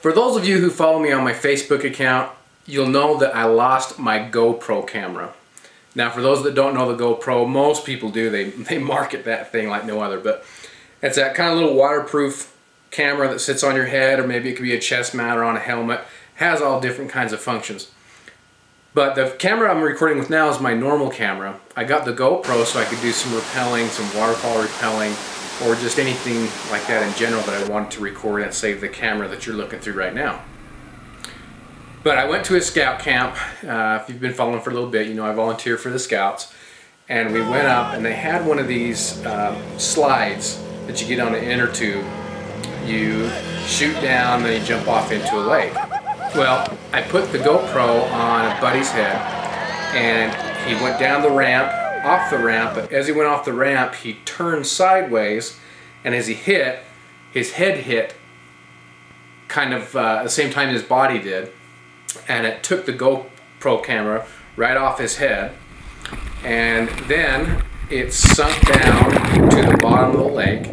For those of you who follow me on my Facebook account, you'll know that I lost my GoPro camera. Now for those that don't know the GoPro, most people do, they market that thing like no other, but it's that kind of little waterproof camera that sits on your head, or maybe it could be a chest mount or on a helmet. Has all different kinds of functions. But the camera I'm recording with now is my normal camera. I got the GoPro so I could do some rappelling, some waterfall rappelling, or just anything like that in general that I wanted to record and save the camera that you're looking through right now. But I went to a scout camp. If you've been following for a little bit, you know I volunteer for the scouts. And we went up and they had one of these slides that you get on an inner tube. You shoot down, then you jump off into a lake. Well, I put the GoPro on a buddy's head and he went down the ramp, off the ramp, but as he went off the ramp he turned sideways, and as he hit, his head hit kind of at the same time his body did, and it took the GoPro camera right off his head, and then it sunk down to the bottom of the lake.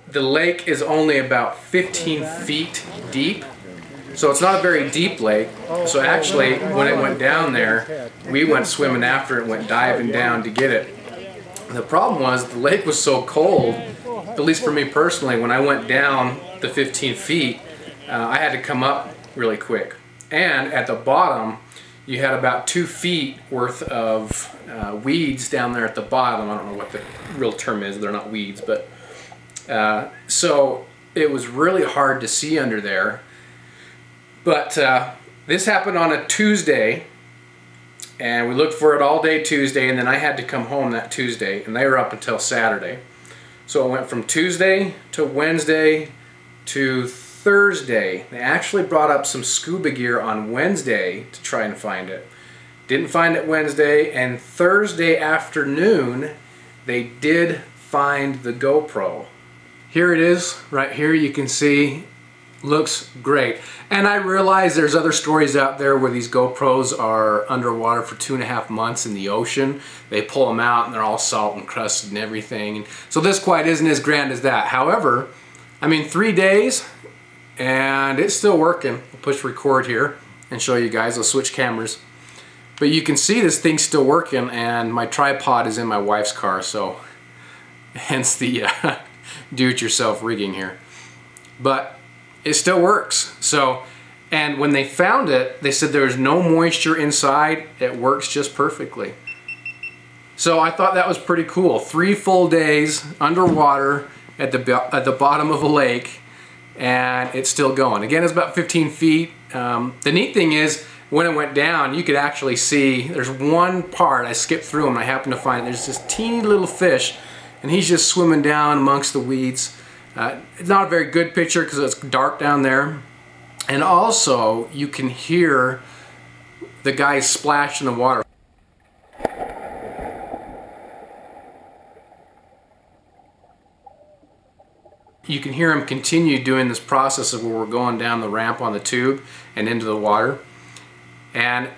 The lake is only about 15 feet deep, so it's not a very deep lake. So actually, when it went down there, we went swimming after it, went diving down to get it. The problem was the lake was so cold, at least for me personally, when I went down the 15 feet, I had to come up really quick. And at the bottom, you had about 2 feet worth of weeds down there at the bottom. I don't know what the real term is, they're not weeds, but so it was really hard to see under there. But this happened on a Tuesday, and we looked for it all day Tuesday, and then I had to come home that Tuesday, and they were up until Saturday. So it went from Tuesday to Wednesday to Thursday. They actually brought up some scuba gear on Wednesday to try and find it. Didn't find it Wednesday, and Thursday afternoon they did find the GoPro. Here it is, right here you can see, looks great. And I realize there's other stories out there where these GoPros are underwater for 2.5 months in the ocean. They pull them out and they're all salt and crusted and everything. So this quite isn't as grand as that. However, I mean 3 days and it's still working. I'll push record here and show you guys. I'll switch cameras. But you can see this thing's still working, and my tripod is in my wife's car, so hence the do-it-yourself rigging here. But it still works. So, and when they found it, they said there was no moisture inside. It works just perfectly. So I thought that was pretty cool. 3 full days underwater at the bottom of a lake, and it's still going. Again, it's about 15 feet. The neat thing is, when it went down, you could actually see, there's one part, I skipped through and I happened to find, there's this teeny little fish, and he's just swimming down amongst the weeds. It's not a very good picture because it's dark down there. And also, you can hear the guy splash in the water. You can hear him continue doing this process of where we're going down the ramp on the tube and into the water. And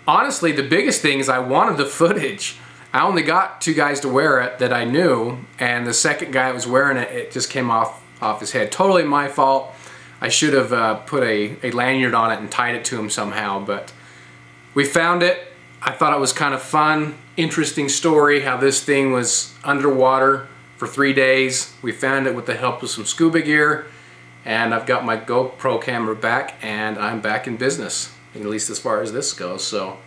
honestly, the biggest thing is I wanted the footage. I only got 2 guys to wear it that I knew, and the second guy that was wearing it, it just came off his head. Totally my fault. I should have put a lanyard on it and tied it to him somehow, but we found it. I thought it was kind of fun, interesting story how this thing was underwater for 3 days. We found it with the help of some scuba gear, and I've got my GoPro camera back, and I'm back in business, at least as far as this goes. So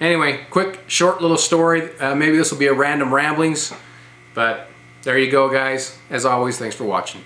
anyway, quick, short little story. Maybe this will be a random ramblings, but there you go, guys. As always, thanks for watching.